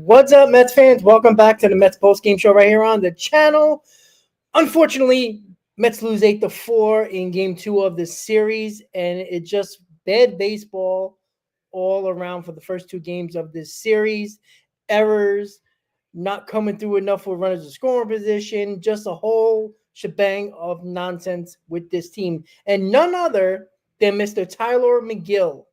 What's up, Mets fans? Welcome back to the Mets Postgame Show right here on the channel. Unfortunately, Mets lose 8-4 in Game 2 of this series, and it's just bad baseball all around for the first two games of this series. Errors, not coming through enough with runners in scoring position, just a whole shebang of nonsense with this team. And none other than Mr. Tyler McGill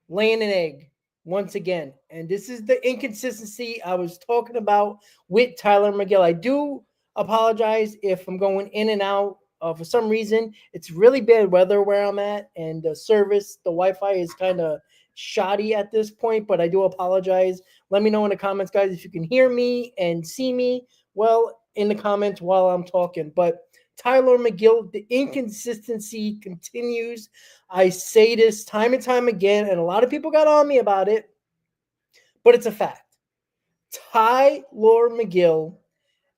laying an egg once again. And this is the inconsistency I was talking about with Tyler McGill. I do apologize if I'm going in and out. For some reason, it's really bad weather where I'm at, and the service, the Wi-Fi is kind of shoddy at this point, but I do apologize. Let me know in the comments, guys, if you can hear me and see me well in the comments while I'm talking. But Tyler McGill, the inconsistency continues. I say this time and time again, and a lot of people got on me about it, but it's a fact. Tyler McGill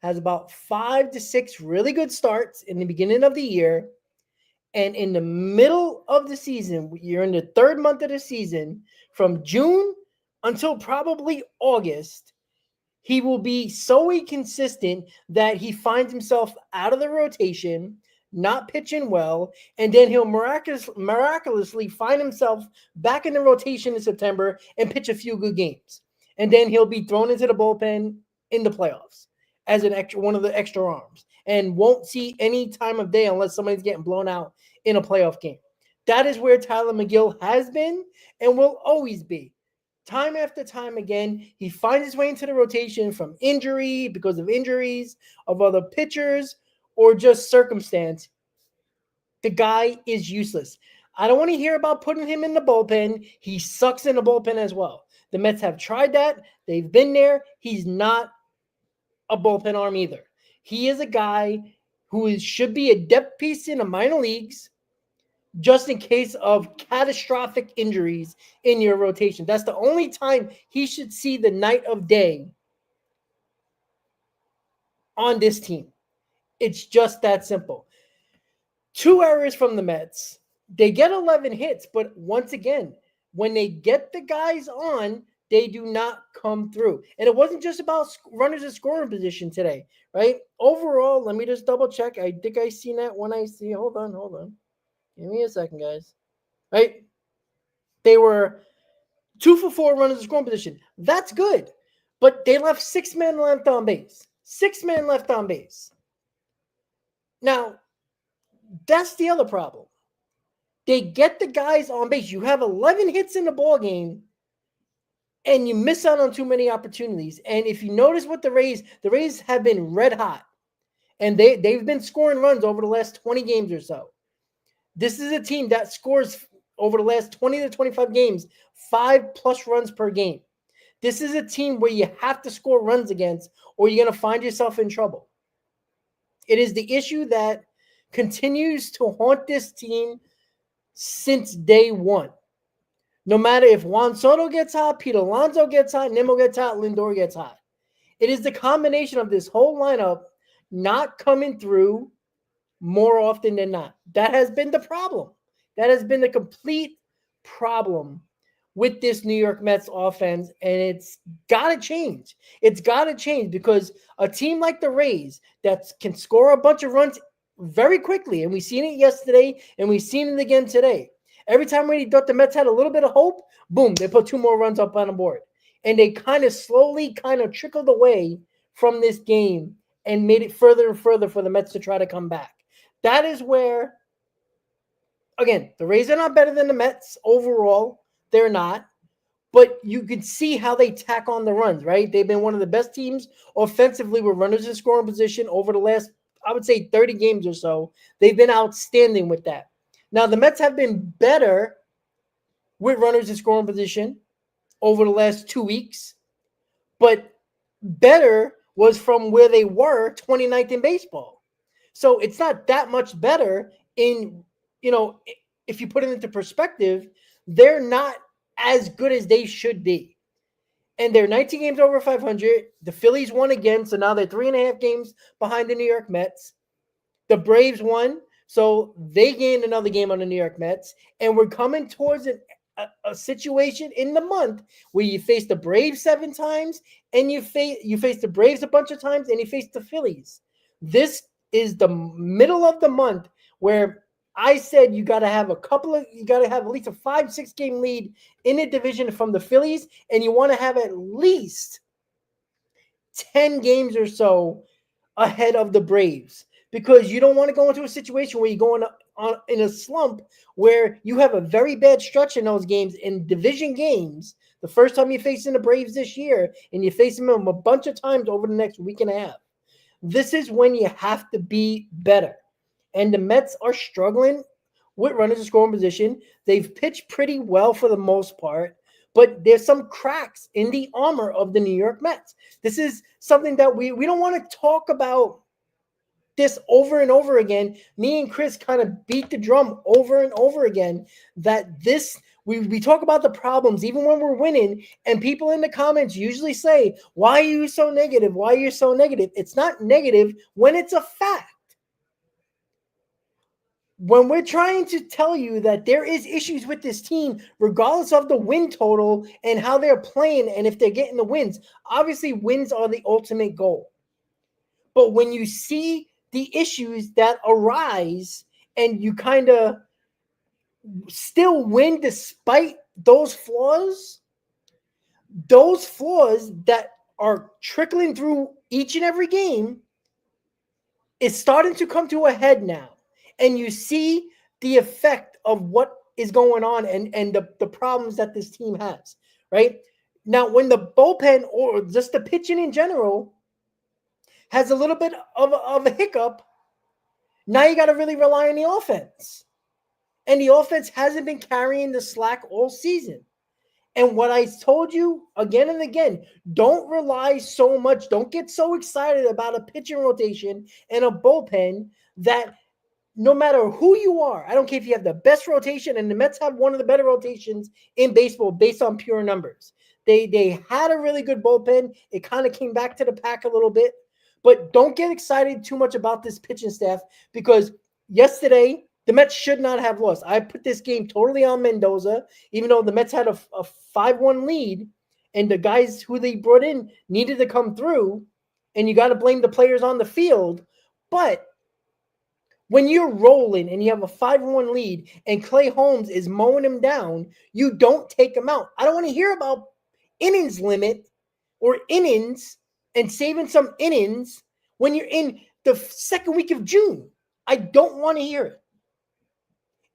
has about 5 to 6 really good starts in the beginning of the year, and in the middle of the season, you're in the third month of the season, from June until probably August, he will be so inconsistent that he finds himself out of the rotation, not pitching well, and then he'll miraculously find himself back in the rotation in September and pitch a few good games. And then he'll be thrown into the bullpen in the playoffs as one of the extra arms, and won't see any time of day unless somebody's getting blown out in a playoff game. That is where Tyler McGill has been and will always be. Time after time again, he finds his way into the rotation from injury, because of injuries of other pitchers, or just circumstance. The guy is useless. I don't want to hear about putting him in the bullpen. He sucks in the bullpen as well. The Mets have tried that. They've been there. He's not a bullpen arm either. He is a guy who should be a depth piece in the minor leagues, just in case of catastrophic injuries in your rotation. That's the only time he should see the light of day on this team. It's just that simple. 2 errors from the Mets. They get 11 hits, but once again, when they get the guys on, they do not come through. And it wasn't just about runners in scoring position today, right? Overall, let me just double check. I think I seen that when I see. Hold on. Give me a second, guys. Right? They were 2 for 4 runners in scoring position. That's good. But they left 6 men left on base. 6 men left on base. Now, that's the other problem. They get the guys on base. You have 11 hits in the ball game, and you miss out on too many opportunities. And if you notice what the Rays have been red hot, and they've been scoring runs over the last 20 games or so. This is a team that scores over the last 20 to 25 games, 5+ runs per game. This is a team where you have to score runs against, or you're going to find yourself in trouble. It is the issue that continues to haunt this team since day one. No matter if Juan Soto gets hot, Pete Alonso gets hot, Nimmo gets hot, Lindor gets hot. It is the combination of this whole lineup not coming through more often than not. That has been the problem. That has been the complete problem with this New York Mets offense, and it's got to change. It's got to change, because a team like the Rays that can score a bunch of runs very quickly, and we've seen it yesterday, and we've seen it again today. Every time we thought the Mets had a little bit of hope, boom, they put 2 more runs up on the board. And they kind of slowly trickled away from this game and made it further and further for the Mets to try to come back. That is where, again, the Rays are not better than the Mets overall. They're not. But you can see how they tack on the runs, right? They've been one of the best teams offensively with runners in scoring position over the last, I would say, 30 games or so. They've been outstanding with that. Now, the Mets have been better with runners in scoring position over the last 2 weeks, but better was from where they were 29th in baseball. So it's not that much better in, if you put it into perspective, they're not as good as they should be. And they're 19 games over 500. The Phillies won again, so now they're 3.5 games behind the New York Mets. The Braves won, so they gained another game on the New York Mets. And we're coming towards a situation in the month where you face the Braves 7 times and you face the Braves a bunch of times and you face the Phillies. This is the middle of the month where I said you got to have at least a 5-6 game lead in the division from the Phillies, and you want to have at least 10 games or so ahead of the Braves, because you don't want to go into a situation where you're going in a slump where you have a very bad stretch in those games, in division games, the first time you're facing the Braves this year, and you're facing them a bunch of times over the next week and a half. This is when you have to be better. And the Mets are struggling with runners in scoring position. They've pitched pretty well for the most part, but there's some cracks in the armor of the New York Mets. This is something that we don't want to talk about this over and over again. Me and Chris kind of beat the drum over and over again that we talk about the problems even when we're winning, and people in the comments usually say, why are you so negative? Why are you so negative? It's not negative when it's a fact. When we're trying to tell you that there is issues with this team, regardless of the win total and how they're playing and if they're getting the wins, obviously wins are the ultimate goal. But when you see the issues that arise and you kind of still win despite those flaws that are trickling through each and every game, is starting to come to a head now. And you see the effect of what is going on and the problems that this team has, right? Now, when the bullpen or just the pitching in general has a little bit of a hiccup, now you got to really rely on the offense. And the offense hasn't been carrying the slack all season. And what I told you again and again, don't rely so much, don't get so excited about a pitching rotation and a bullpen that no matter who you are, I don't care if you have the best rotation, and the Mets have one of the better rotations in baseball based on pure numbers. They had a really good bullpen. It kind of came back to the pack a little bit. But don't get excited too much about this pitching staff, because yesterday the Mets should not have lost. I put this game totally on Mendoza, even though the Mets had a 5-1 lead, and the guys who they brought in needed to come through, and you got to blame the players on the field. But when you're rolling and you have a 5-1 lead and Clay Holmes is mowing him down, you don't take him out. I don't want to hear about innings limit or innings and saving some innings when you're in the second week of June. I don't want to hear it.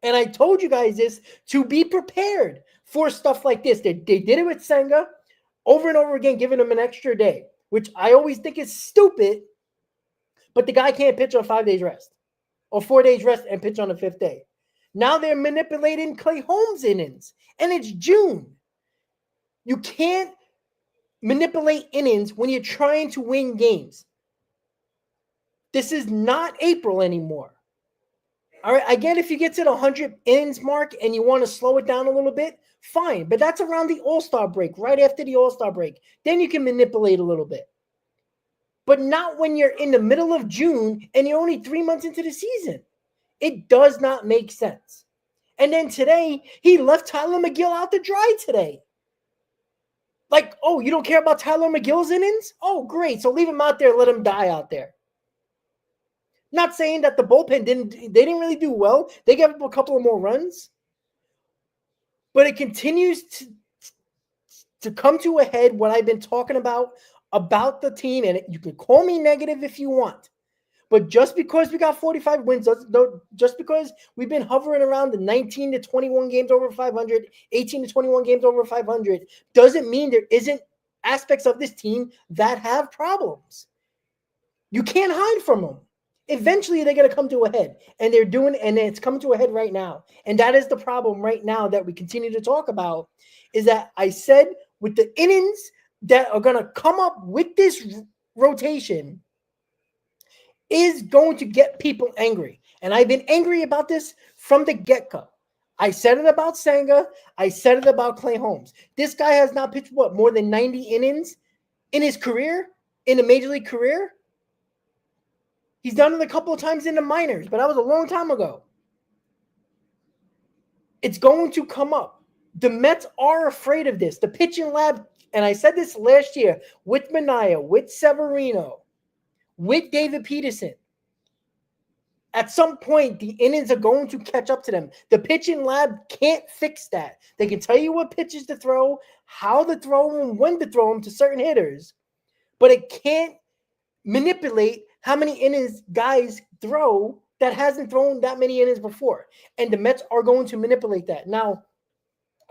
And I told you guys this to be prepared for stuff like this. They did it with Senga over and over again, giving him an extra day, which I always think is stupid, but the guy can't pitch on 5 days rest or 4 days rest and pitch on the 5th day. Now they're manipulating Clay Holmes innings, and it's June. You can't manipulate innings when you're trying to win games. This is not April anymore. All right, again, if you get to the 100 innings mark and you want to slow it down a little bit, fine. But that's around the All-Star break, right after the All-Star break. Then you can manipulate a little bit. But not when you're in the middle of June and you're only 3 months into the season. It does not make sense. And then today, he left Tyler McGill out to dry today. Like, oh, you don't care about Tyler McGill's innings? Oh, great. So leave him out there, let him die out there. Not saying that the bullpen didn't really do well. They gave up a couple of more runs. But it continues to come to a head what I've been talking about the team. And you can call me negative if you want. But just because we got 45 wins, just because we've been hovering around the 19 to 21 games over 500, 18 to 21 games over 500, doesn't mean there isn't aspects of this team that have problems. You can't hide from them. Eventually, they're going to come to a head, and it's coming to a head right now. And that is the problem right now that we continue to talk about, is that I said with the innings that are going to come up with this rotation is going to get people angry. And I've been angry about this from the get-go. I said it about Senga. I said it about Clay Holmes. This guy has not pitched, more than 90 innings in his career, in a major league career? He's done it a couple of times in the minors, but that was a long time ago. It's going to come up. The Mets are afraid of this. The pitching lab, and I said this last year with Manaea, with Severino, with David Peterson. At some point, the innings are going to catch up to them. The pitching lab can't fix that. They can tell you what pitches to throw, how to throw them, when to throw them to certain hitters, but it can't manipulate how many innings guys throw that hasn't thrown that many innings before. And the Mets are going to manipulate that. Now,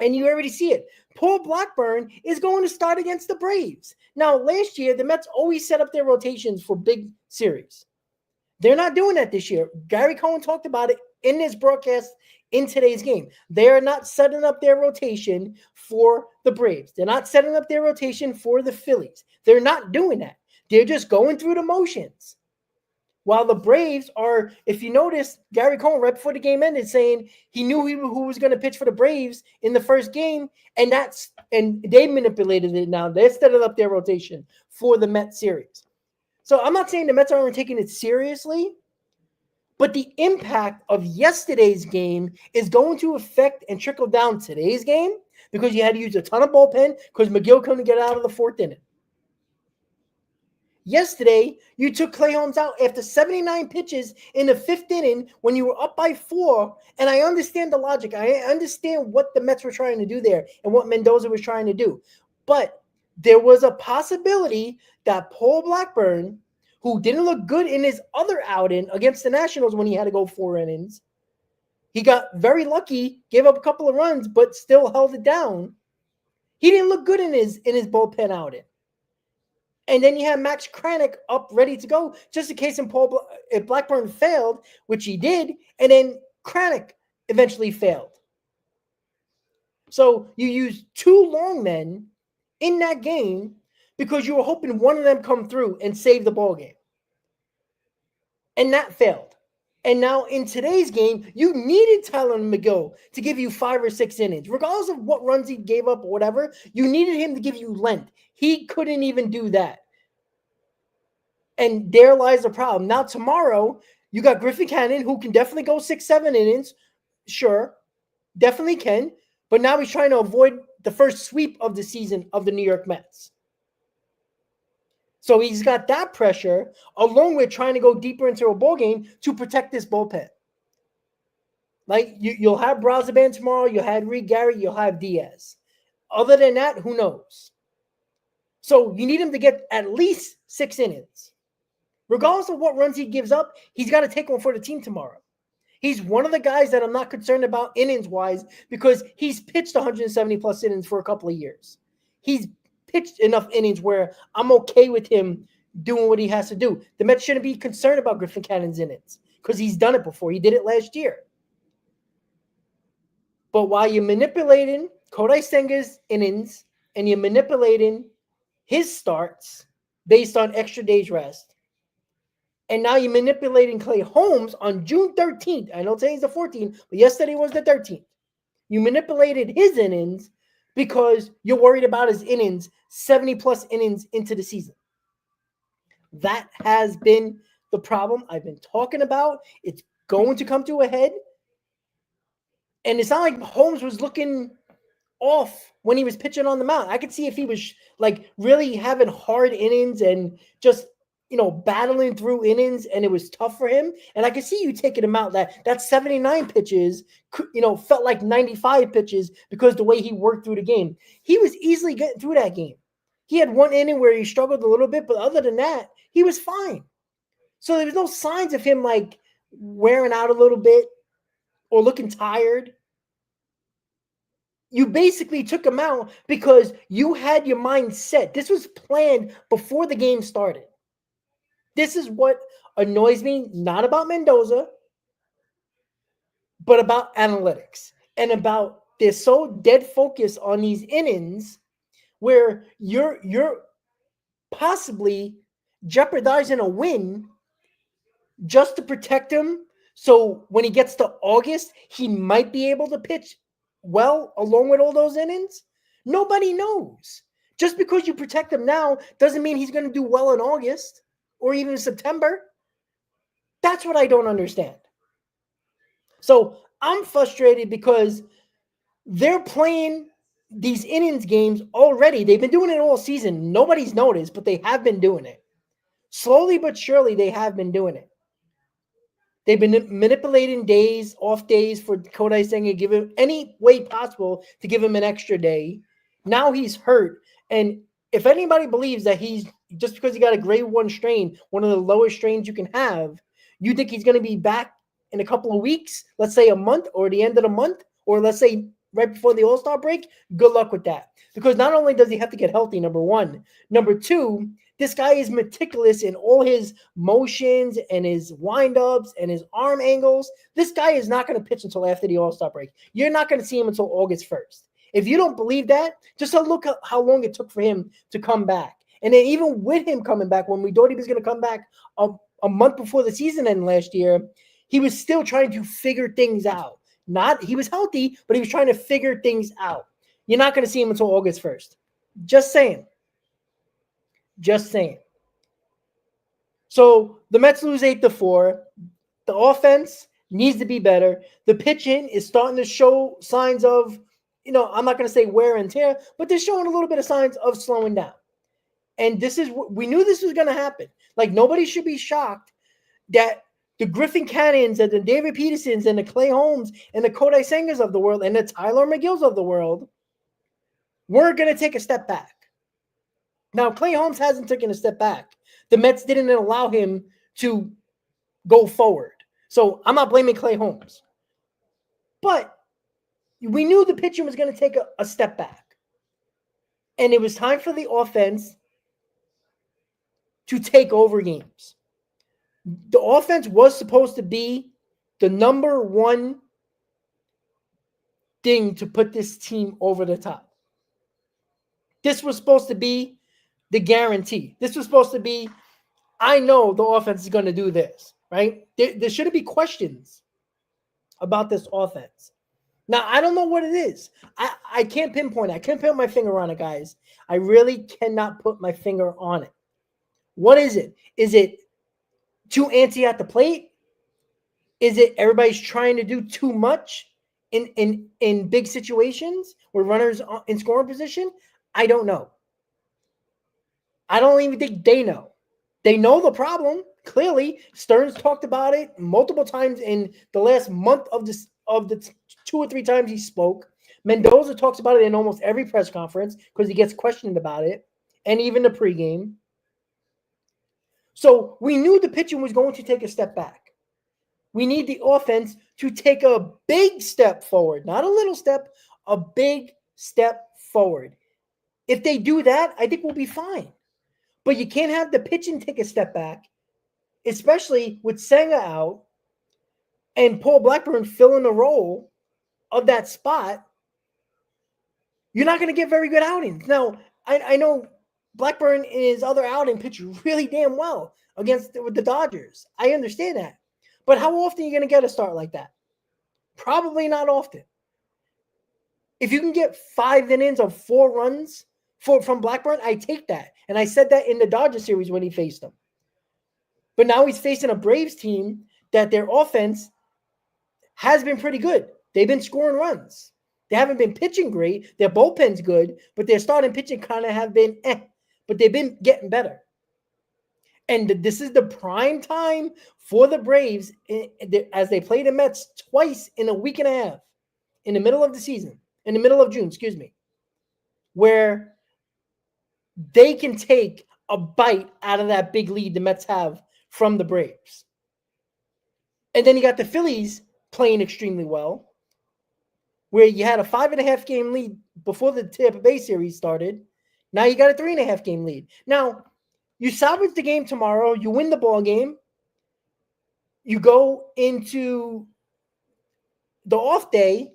and you already see it. Paul Blackburn is going to start against the Braves. Now, last year, the Mets always set up their rotations for big series. They're not doing that this year. Gary Cohen talked about it in his broadcast in today's game. They are not setting up their rotation for the Braves. They're not setting up their rotation for the Phillies. They're not doing that. They're just going through the motions. While the Braves are, if you notice, Gary Cohen right before the game ended saying he knew who was going to pitch for the Braves in the first game, and they manipulated it now. They're setting up their rotation for the Mets series. So I'm not saying the Mets aren't taking it seriously, but the impact of yesterday's game is going to affect and trickle down today's game because you had to use a ton of bullpen because McGill couldn't get out of the fourth inning. Yesterday, you took Clay Holmes out after 79 pitches in the fifth inning when you were up by 4, and I understand the logic. I understand what the Mets were trying to do there and what Mendoza was trying to do. But there was a possibility that Paul Blackburn, who didn't look good in his other outing against the Nationals when he had to go 4 innings, he got very lucky, gave up a couple of runs, but still held it down. He didn't look good in his bullpen outing. And then you have Max Kranick up ready to go, just in case if Blackburn failed, which he did, and then Kranick eventually failed. So you used 2 long men in that game because you were hoping one of them come through and save the ball game. And that failed. And now in today's game, you needed Tyler McGill to give you 5 or 6 innings. Regardless of what runs he gave up or whatever, you needed him to give you length. He couldn't even do that. And there lies the problem. Now tomorrow, you got Griffin Cannon, who can definitely go 6-7 innings. Sure, definitely can. But now he's trying to avoid the first sweep of the season of the New York Mets. So he's got that pressure along with trying to go deeper into a ball game to protect this bullpen. Like you'll have Brazaban tomorrow, you'll have Reed Gary, you'll have Diaz. Other than that, who knows? So you need him to get at least 6 innings. Regardless of what runs he gives up, he's got to take one for the team tomorrow. He's one of the guys that I'm not concerned about innings-wise because he's pitched 170-plus innings for a couple of years. He's pitched enough innings where I'm okay with him doing what he has to do. The Mets shouldn't be concerned about Griffin Cannon's innings because he's done it before. He did it last year. But while you're manipulating Kodai Senga's innings and you're manipulating his starts based on extra days rest, and now you're manipulating Clay Holmes on June 13th. I know today's the 14th, but yesterday was the 13th. You manipulated his innings because you're worried about his innings, 70-plus innings into the season. That has been the problem I've been talking about. It's going to come to a head. And it's not like Holmes was looking off when he was pitching on the mound. I could see if he was like really having hard innings and just, battling through innings and it was tough for him. And I could see you taking him out. That 79 pitches, felt like 95 pitches because the way he worked through the game. He was easily getting through that game. He had one inning where he struggled a little bit, but other than that, he was fine. So there was no signs of him like wearing out a little bit or looking tired. You basically took him out because you had your mind set. This was planned before the game started. This is what annoys me, not about Mendoza, but about analytics and about they're so dead focused on these innings where you're possibly jeopardizing a win just to protect him. So when he gets to August, he might be able to pitch well along with all those innings. Nobody knows. Just because you protect him now doesn't mean he's going to do well in August or even September. That's what I don't understand. So I'm frustrated because they're playing these innings games already. They've been doing it all season. Nobody's noticed, but they have been doing it. Slowly but surely, they have been doing it. They've been manipulating days, off days for Kodai Senga, give him any way possible to give him an extra day. Now he's hurt. And if anybody believes that he's just because he got a grade 1 strain, one of the lowest strains you can have, you think he's going to be back in a couple of weeks, let's say a month or the end of the month, or let's say right before the All-Star break, good luck with that. Because not only does he have to get healthy, number one, number two, this guy is meticulous in all his motions and his windups and his arm angles. This guy is not going to pitch until after the All-Star break. You're not going to see him until August 1st. If you don't believe that, just look at how long it took for him to come back. And then even with him coming back, when we thought he was going to come back a month before the season ended last year, he was still trying to figure things out. He was healthy, but he was trying to figure things out. You're not going to see him until August 1st. Just saying. Just saying. So the Mets lose 8-4. The offense needs to be better. The pitching is starting to show signs of, I'm not going to say wear and tear, but they're showing a little bit of signs of slowing down. And we knew this was going to happen. Like, nobody should be shocked that the Griffin Cannons and the David Petersons and the Clay Holmes and the Kodai Sengers of the world and the Tyler McGills of the world weren't going to take a step back. Now, Clay Holmes hasn't taken a step back. The Mets didn't allow him to go forward. So I'm not blaming Clay Holmes. But we knew the pitching was going to take a step back. And it was time for the offense to take over games. The offense was supposed to be the number one thing to put this team over the top. This was supposed to be the guarantee. This was supposed to be, I know the offense is going to do this, right? There shouldn't be questions about this offense. Now, I don't know what it is. I can't pinpoint it. I can't put my finger on it, guys. I really cannot put my finger on it. What is it? Is it too antsy at the plate? Is it everybody's trying to do too much in big situations where runners are in scoring position? I don't know. I don't even think they know. They know the problem. Clearly, Stearns talked about it multiple times in the last month of the 2 or 3 times he spoke. Mendoza talks about it in almost every press conference because he gets questioned about it, and even the pregame. So we knew the pitching was going to take a step back. We need the offense to take a big step forward, not a little step, a big step forward. If they do that, I think we'll be fine. But you can't have the pitching take a step back, especially with Senga out and Paul Blackburn filling the role of that spot. You're not going to get very good outings. Now, I know Blackburn in his other outing pitched really damn well with the Dodgers. I understand that. But how often are you going to get a start like that? Probably not often. If you can get 5 innings of 4 runs from Blackburn, I take that. And I said that in the Dodgers series when he faced them. But now he's facing a Braves team that their offense has been pretty good. They've been scoring runs. They haven't been pitching great. Their bullpen's good, but their starting pitching kind of have been but they've been getting better. And this is the prime time for the Braves as they play the Mets twice in a week and a half in the middle of the season, in the middle of June, where they can take a bite out of that big lead the Mets have from the Braves. And then you got the Phillies playing extremely well, where you had a 5.5 game lead before the Tampa Bay series started. Now you got a 3.5 game lead. Now, you salvage the game tomorrow. You win the ball game. You go into the off day,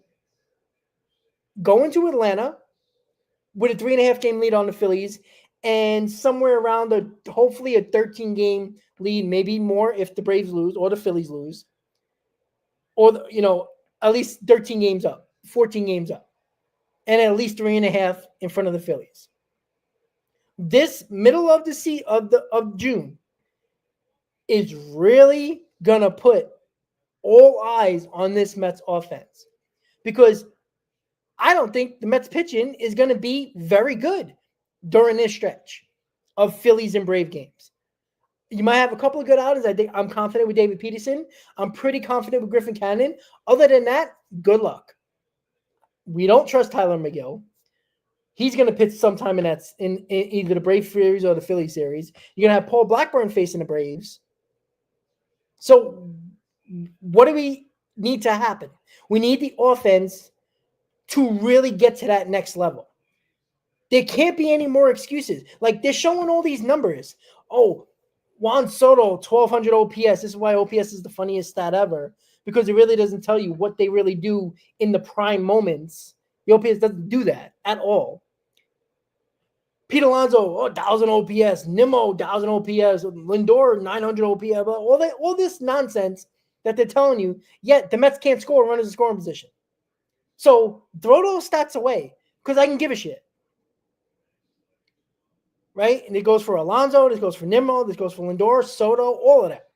go into Atlanta with a 3.5 game lead on the Phillies, and somewhere around hopefully a 13 game lead, maybe more if the Braves lose or the Phillies lose, or at least 13 games up, 14 games up, and at least 3.5 in front of the Phillies. This middle of of June is really gonna put all eyes on this Mets offense, because I don't think the Mets pitching is going to be very good during this stretch of Phillies and Brave games. You might have a couple of good outings. I think I'm confident with David Peterson. I'm pretty confident with Griffin Cannon. Other than that, good luck. We don't trust Tyler McGill. He's going to pitch sometime in either the Brave series or the Philly series. You're going to have Paul Blackburn facing the Braves. So what do we need to happen? We need the offense to really get to that next level. There can't be any more excuses. Like, they're showing all these numbers. Oh, Juan Soto, 1,200 OPS. This is why OPS is the funniest stat ever, because it really doesn't tell you what they really do in the prime moments. The OPS doesn't do that at all. Pete Alonso, 1,000 OPS. Nimmo, 1,000 OPS. Lindor, 900 OPS. All this nonsense that they're telling you, yet the Mets can't score, runners in scoring position. So throw those stats away, because I can give a shit. Right? And it goes for Alonso, this goes for Nimmo, this goes for Lindor, Soto, all of that.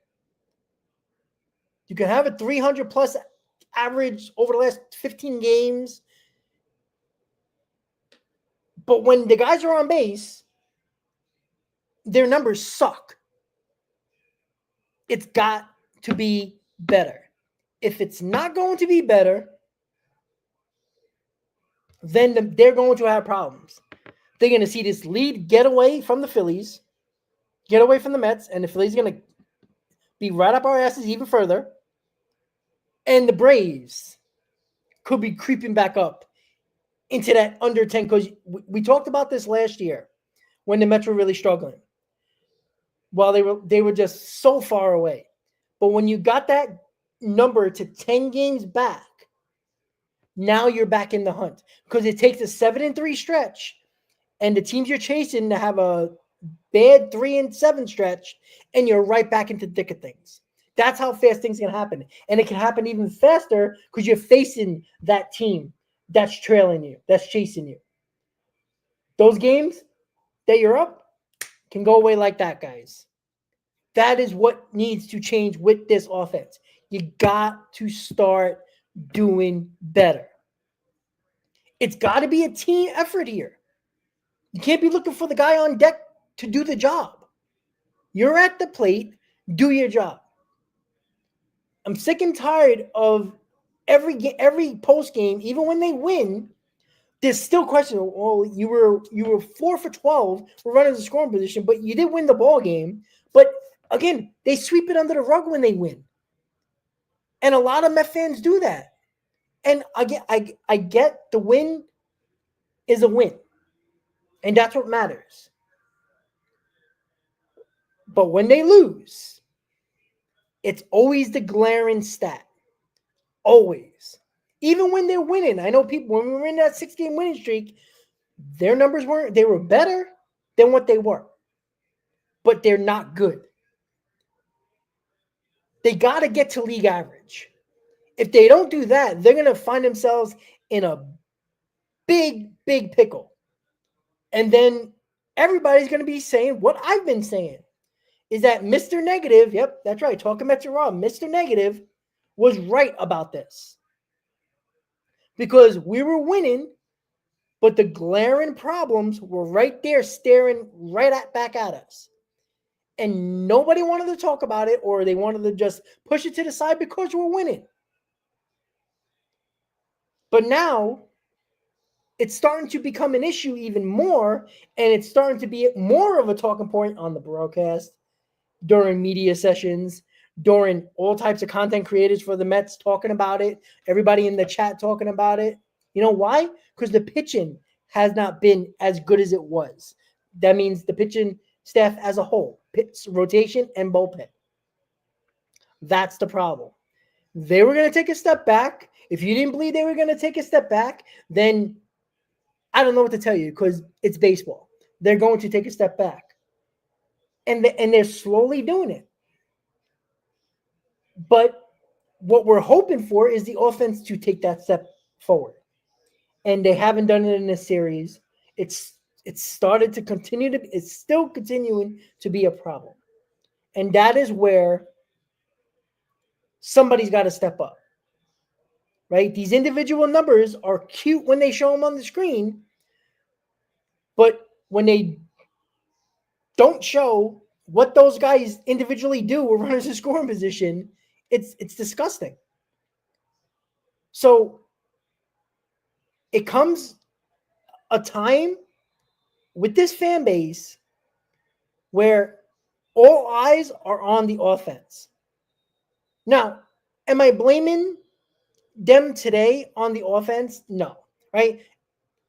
You can have a 300-plus average over the last 15 games. But when the guys are on base, their numbers suck. It's got to be better. If it's not going to be better, then they're going to have problems. They're going to see this lead get away from the Phillies, get away from the Mets, and the Phillies are going to be right up our asses even further. And the Braves could be creeping back up into that under 10, because we talked about this last year when the Mets were really struggling. Well, they were just so far away. But when you got that number to 10 games back, now you're back in the hunt, because it takes a 7-3 stretch and the teams you're chasing to have a bad 3-7 stretch, and you're right back into the thick of things. That's how fast things can happen. And it can happen even faster because you're facing that team that's trailing you, that's chasing you. Those games that you're up can go away like that, guys. That is what needs to change with this offense. You got to start doing better. It's got to be a team effort here. You can't be looking for the guy on deck to do the job. You're at the plate, do your job. I'm sick and tired of every post game, even when they win, there's still questions. Well, you were 4 for 12 for runners in scoring position, but you did win the ball game. But again, they sweep it under the rug when they win, and a lot of Met fans do that. And I get the win is a win, and that's what matters. But when they lose, it's always the glaring stat. Always. Even when they're winning. I know people, when we were in that 6-game winning streak, their numbers they were better than what they were. But they're not good. They got to get to league average. If they don't do that, they're going to find themselves in a big, big pickle. And then everybody's going to be saying what I've been saying, is that Mr. Negative, yep, that's right, talking Mets are raw, Mr. Negative was right about this. Because we were winning, but the glaring problems were right there staring back at us. And nobody wanted to talk about it, or they wanted to just push it to the side because we're winning. But now it's starting to become an issue even more, and it's starting to be more of a talking point on the broadcast, during media sessions, during all types of content creators for the Mets talking about it, everybody in the chat talking about it. You know why? Because the pitching has not been as good as it was. That means the pitching staff as a whole, rotation and bullpen. That's the problem. They were going to take a step back. If you didn't believe they were going to take a step back, then I don't know what to tell you, because it's baseball. They're going to take a step back. And they're slowly doing it. But what we're hoping for is the offense to take that step forward. And they haven't done it in this series. It's started to continue to, it's still continuing to be a problem. And that is where somebody's got to step up. right? These individual numbers are cute when they show them on the screen, but when they don't show what those guys individually do with runners in scoring position, it's disgusting. So it comes a time with this fan base where all eyes are on the offense. Now, am I blaming them today on the offense? No, right?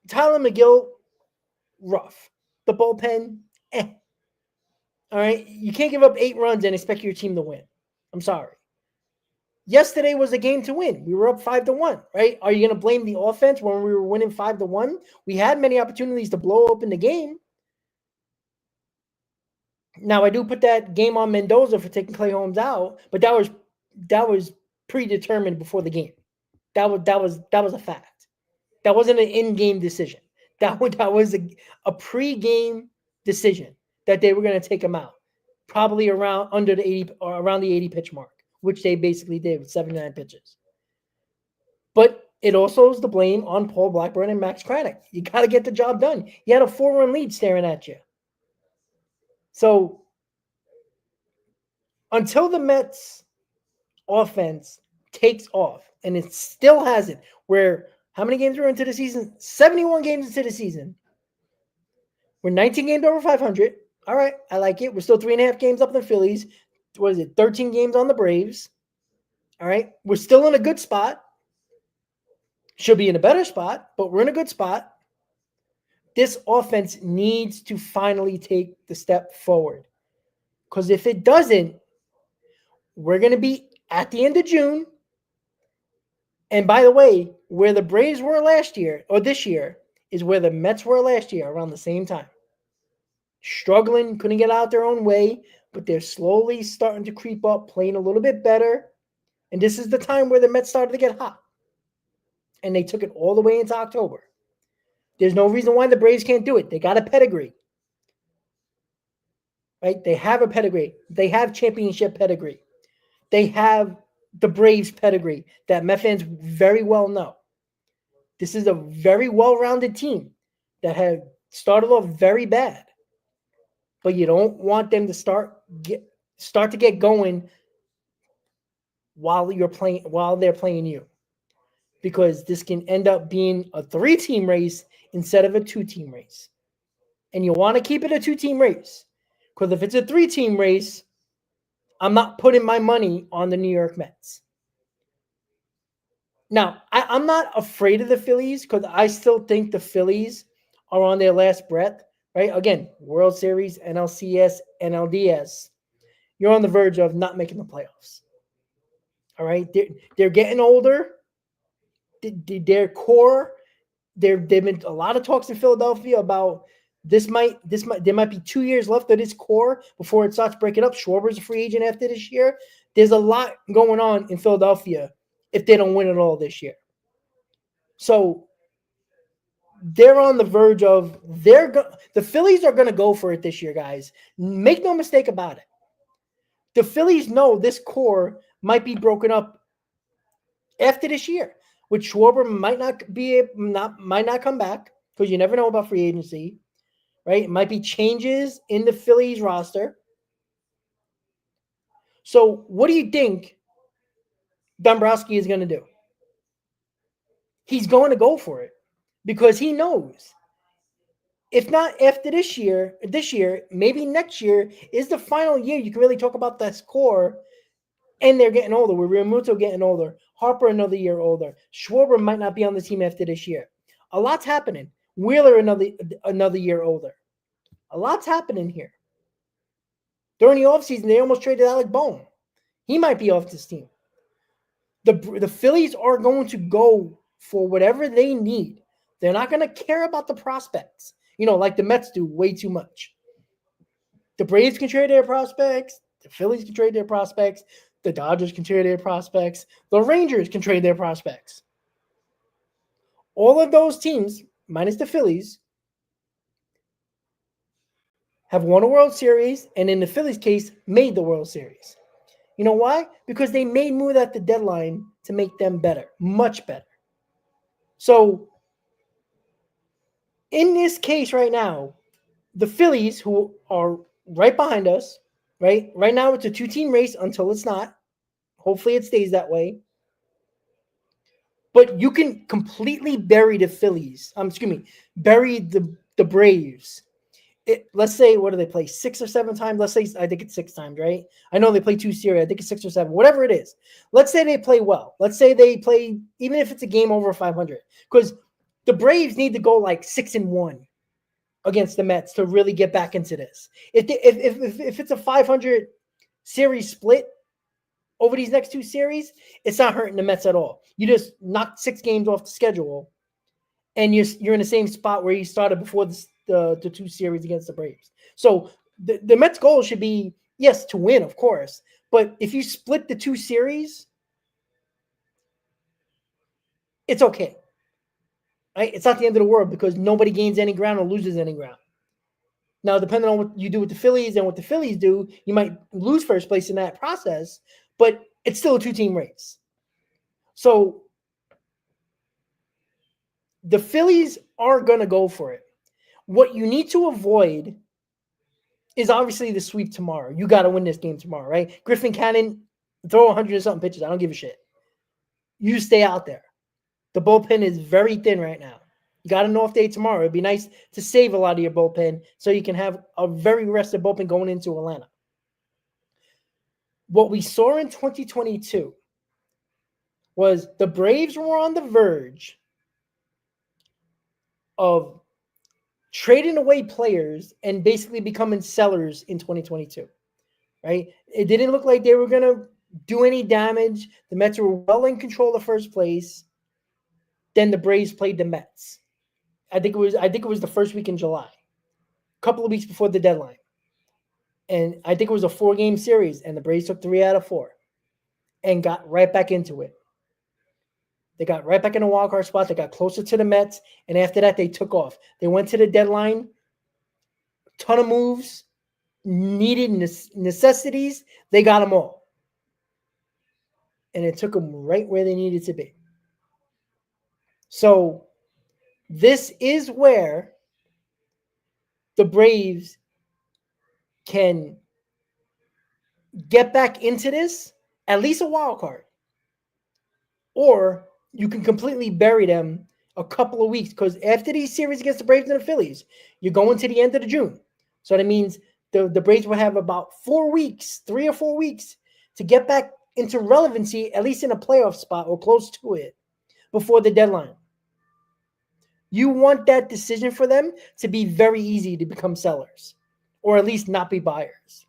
Tyler McGill, rough. The bullpen, all right? You can't give up 8 runs and expect your team to win. I'm sorry. Yesterday was a game to win. We were up 5-1, right? Are you going to blame the offense when we were winning 5-1? We had many opportunities to blow open the game. Now I do put that game on Mendoza for taking Clay Holmes out, but that was predetermined before the game. That was a fact. That wasn't an in-game decision. That was a pre-game decision that they were going to take him out, probably around the 80 pitch mark, which they basically did with 79 pitches. But it also is the blame on Paul Blackburn and Max Craddock. You got to get the job done. You had a 4-run lead staring at you. So until the Mets offense takes off, and it still hasn't, where how many games we're into the season? 71 games into the season. We're 19 games over 500. All right, I like it. We're still 3.5 games up in the Phillies. What is it? 13 games on the Braves. All right, we're still in a good spot. Should be in a better spot, but we're in a good spot. This offense needs to finally take the step forward. Because if it doesn't, we're going to be at the end of June. And by the way, where the Braves were last year, or this year, is where the Mets were last year around the same time. Struggling, couldn't get out their own way, but they're slowly starting to creep up, playing a little bit better. And this is the time where the Mets started to get hot. And they took it all the way into October. There's no reason why the Braves can't do it. They got a pedigree. Right? They have a pedigree. They have championship pedigree. They have the Braves pedigree that Met fans very well know. This is a very well-rounded team that had started off very bad. But you don't want them to start to get going while they're playing you. Because this can end up being a 3-team race instead of a 2-team race. And you want to keep it a 2-team race. Because if it's a 3-team race, I'm not putting my money on the New York Mets. Now, I'm not afraid of the Phillies because I still think the Phillies are on their last breath, right? Again, World Series, NLCS, NLDS. You're on the verge of not making the playoffs. All right? They're getting older. Their core, there have been a lot of talks in Philadelphia about there might be 2 years left of this core before it starts breaking up. Schwarber's a free agent after this year. There's a lot going on in Philadelphia if they don't win it all this year. So they're on the verge of the Phillies are going to go for it this year, guys. Make no mistake about it. The Phillies know this core might be broken up after this year, which Schwarber might not come back because you never know about free agency, right? It might be changes in the Phillies roster. So what do you think Dombrowski is going to do? He's going to go for it because he knows if not after this year, maybe next year is the final year you can really talk about this core. And they're getting older. With Realmuto getting older. Harper another year older. Schwarber might not be on the team after this year. A lot's happening. Wheeler another year older. A lot's happening here. During the offseason, they almost traded Alec Bohm. He might be off this team. The Phillies are going to go for whatever they need. They're not going to care about the prospects. Like the Mets do way too much. The Braves can trade their prospects. The Phillies can trade their prospects. The Dodgers can trade their prospects. The Rangers can trade their prospects. All of those teams, minus the Phillies, have won a World Series, and in the Phillies' case, made the World Series. You know why? Because they made moves at the deadline to make them better, much better. So in this case right now, the Phillies, who are right behind us, right now it's a 2-team race until it's not. Hopefully it stays that way. But you can completely bury the Phillies. Bury the Braves. Let's say, what do they play? 6 or 7 times? Let's say, I think it's 6 times, right? I know they play 2 series. I think it's 6 or 7, whatever it is. Let's say they play well. Let's say they play, even if it's a game over 500, because the Braves need to go like 6-1 against the Mets to really get back into this. If it's a 500 series split over these next 2 series, it's not hurting the Mets at all. You just knocked 6 games off the schedule, and you're in the same spot where you started before the 2 series against the Braves. So the Mets' goal should be, yes, to win, of course. But if you split the 2 series, it's okay. Right? It's not the end of the world because nobody gains any ground or loses any ground. Now, depending on what you do with the Phillies and what the Phillies do, you might lose first place in that process, but it's still a 2-team race. So the Phillies are going to go for it. What you need to avoid is obviously the sweep tomorrow. You got to win this game tomorrow, right? Griffin Cannon, throw 100 and something pitches. I don't give a shit. You stay out there. The bullpen is very thin right now. You got an off day tomorrow. It'd be nice to save a lot of your bullpen so you can have a very rested bullpen going into Atlanta. What we saw in 2022 was the Braves were on the verge of trading away players and basically becoming sellers in 2022, right? It didn't look like they were going to do any damage. The Mets were well in control of first place. Then the Braves played the Mets. I think it was the first week in July, a couple of weeks before the deadline. And I think it was a 4-game series, and the Braves took 3 out of 4 and got right back into it. They got right back in the wild card spot. They got closer to the Mets, and after that, they took off. They went to the deadline, ton of moves, needed necessities. They got them all. And it took them right where they needed to be. So this is where the Braves can get back into this, at least a wild card. Or you can completely bury them a couple of weeks, because after these series against the Braves and the Phillies, you're going to the end of the June. So that means the Braves will have about 4 weeks, 3 or 4 weeks to get back into relevancy, at least in a playoff spot or close to it, before the deadline. You want that decision for them to be very easy to become sellers, or at least not be buyers.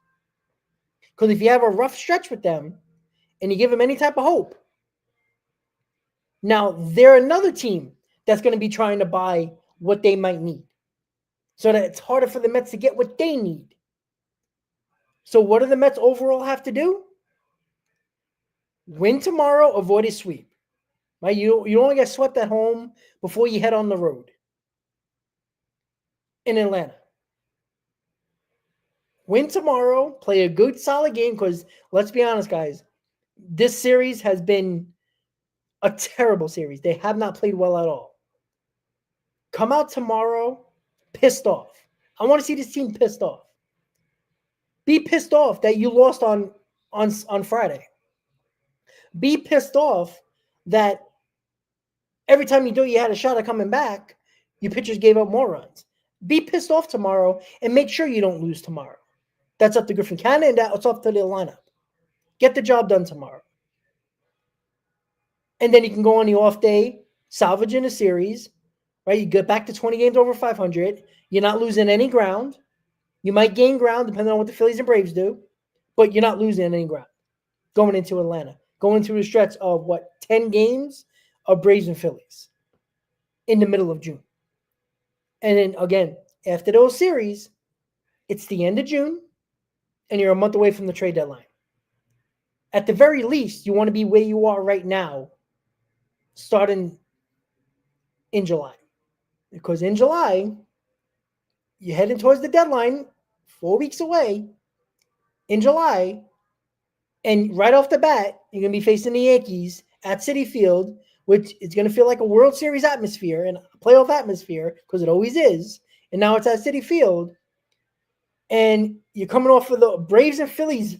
Because if you have a rough stretch with them and you give them any type of hope, now they're another team that's going to be trying to buy what they might need, so that it's harder for the Mets to get what they need. So what do the Mets overall have to do? Win tomorrow, avoid a sweep. Right? You only get swept at home before you head on the road in Atlanta. Win tomorrow, play a good, solid game, because let's be honest, guys, this series has been a terrible series. They have not played well at all. Come out tomorrow pissed off. I want to see this team pissed off. Be pissed off that you lost on Friday. Be pissed off that every time you had a shot at coming back, your pitchers gave up more runs. Be pissed off tomorrow and make sure you don't lose tomorrow. That's up to Griffin Cannon, and that's up to the lineup. Get the job done tomorrow. And then you can go on the off day, salvaging a series, right? You get back to 20 games over 500. You're not losing any ground. You might gain ground depending on what the Phillies and Braves do, but you're not losing any ground going into Atlanta, going into a stretch of 10 games of Braves and Phillies in the middle of June. And then again, after those series, it's the end of June, and you're a month away from the trade deadline. At the very least, you want to be where you are right now, starting in July. Because in July, you're heading towards the deadline, 4 weeks away. In July, And right off the bat, you're going to be facing the Yankees at CitiField, which is going to feel like a World Series atmosphere and a playoff atmosphere because it always is. And now it's at CitiField. And you're coming off of the Braves and Phillies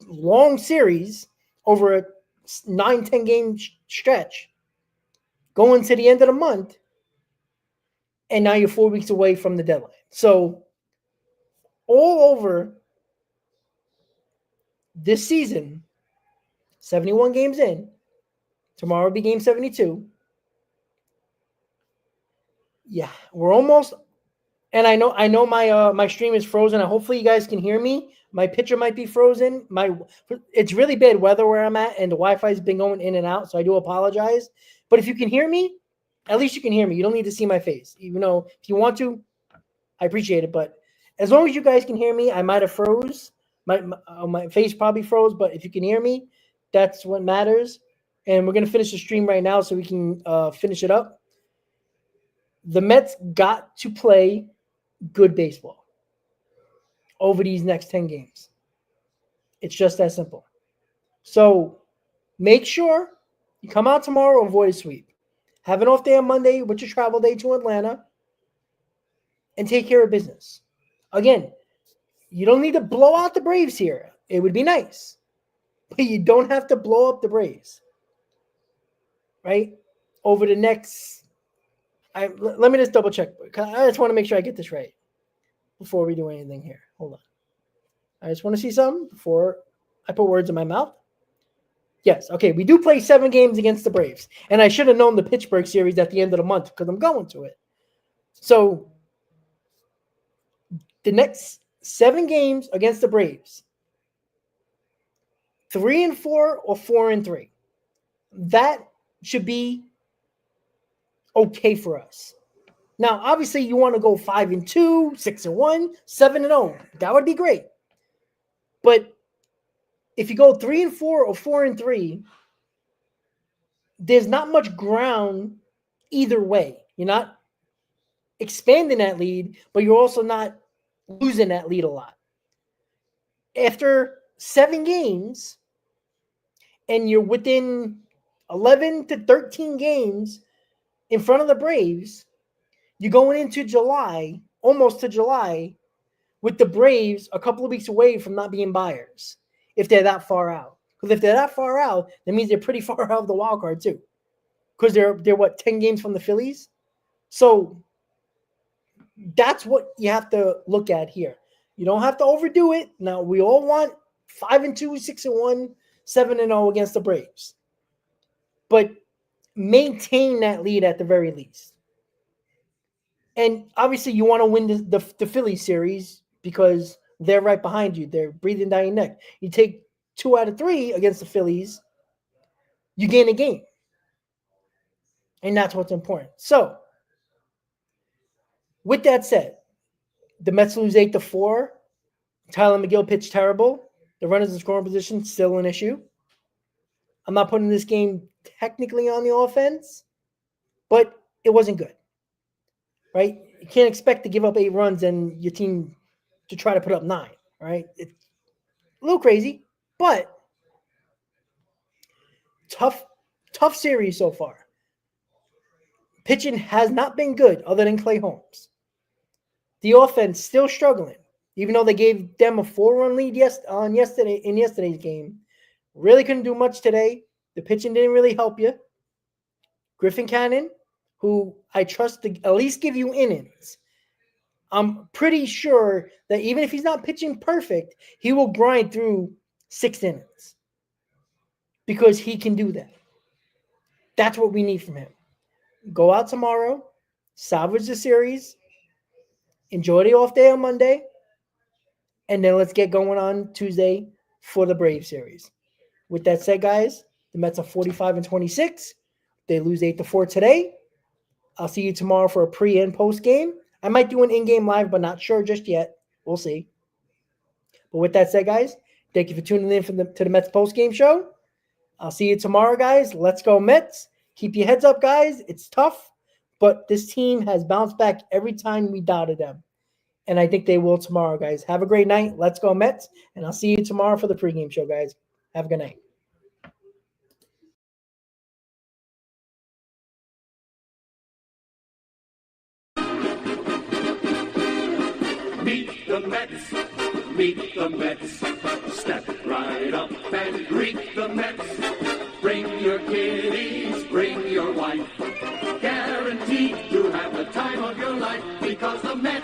long series over a 9-10 game stretch going to the end of the month. And now you're 4 weeks away from the deadline. So all over this season, 71 games in, tomorrow will be game 72. Yeah, we're almost, and I know my stream is frozen. Hopefully you guys can hear me. My picture might be frozen. It's really bad weather where I'm at, and the Wi-Fi's been going in and out, so I do apologize. But if you can hear me, at least you can hear me. You don't need to see my face. Even though if you want to, I appreciate it. But as long as you guys can hear me, I might have froze. My face probably froze, but if you can hear me, that's what matters. And we're gonna finish the stream right now so we can finish it up. The Mets got to play good baseball over these next 10 games. It's just that simple. So make sure you come out tomorrow, avoid a sweep. Have an off day on Monday with your travel day to Atlanta and take care of business. Again, you don't need to blow out the Braves here. It would be nice, but you don't have to blow up the Braves, right? Over the next, let me just double check. I just want to make sure I get this right before we do anything here. Hold on. I just want to see something before I put words in my mouth. Yes, okay, we do play 7 games against the Braves, and I should have known the Pittsburgh series at the end of the month because I'm going to it. So the next 7 games against the Braves, 3-4 or 4-3. That should be okay for us. Now, obviously, you want to go 5-2, 6-1, 7-0. That would be great. But if you go 3-4 or 4-3, there's not much ground either way. You're not expanding that lead, but you're also not losing that lead a lot. After 7 games, and you're within 11 to 13 games in front of the Braves, you're going into July, almost to July, with the Braves a couple of weeks away from not being buyers, if they're that far out. Because if they're that far out, that means they're pretty far out of the wild card too. Because they're 10 games from the Phillies? So that's what you have to look at here. You don't have to overdo it. Now, we all want 5-2, 6-1, 7-0 against the Braves. But maintain that lead at the very least. And obviously, you want to win the Phillies series because they're right behind you. They're breathing down your neck. You take 2 out of 3 against the Phillies, you gain a game. And that's what's important. So, with that said, the Mets lose 8-4. Tyler McGill pitched terrible. The runners in scoring position, still an issue. I'm not putting this game technically on the offense, but it wasn't good. Right? You can't expect to give up 8 runs and your team to try to put up 9, right? It's a little crazy, but tough series so far. Pitching has not been good other than Clay Holmes. The offense still struggling, even though they gave them a 4-run lead in yesterday's game. Really couldn't do much today. The pitching didn't really help you. Griffin Cannon, who I trust to at least give you innings. I'm pretty sure that even if he's not pitching perfect, he will grind through 6 innings because he can do that. That's what we need from him. Go out tomorrow, salvage the series, enjoy the off day on Monday, and then let's get going on Tuesday for the Braves series. With that said, guys, the Mets are 45-26. They lose 8-4 today. I'll see you tomorrow for a pre and post game. I might do an in-game live, but not sure just yet. We'll see. But with that said, guys, thank you for tuning in to the Mets Postgame Show. I'll see you tomorrow, guys. Let's go Mets. Keep your heads up, guys. It's tough, but this team has bounced back every time we doubted them. And I think they will tomorrow, guys. Have a great night. Let's go Mets. And I'll see you tomorrow for the pregame show, guys. Have a good night. Meet the Mets, meet the Mets. Step right up and greet the Mets. Bring your kiddies, bring your wife. Guaranteed to have the time of your life because the Mets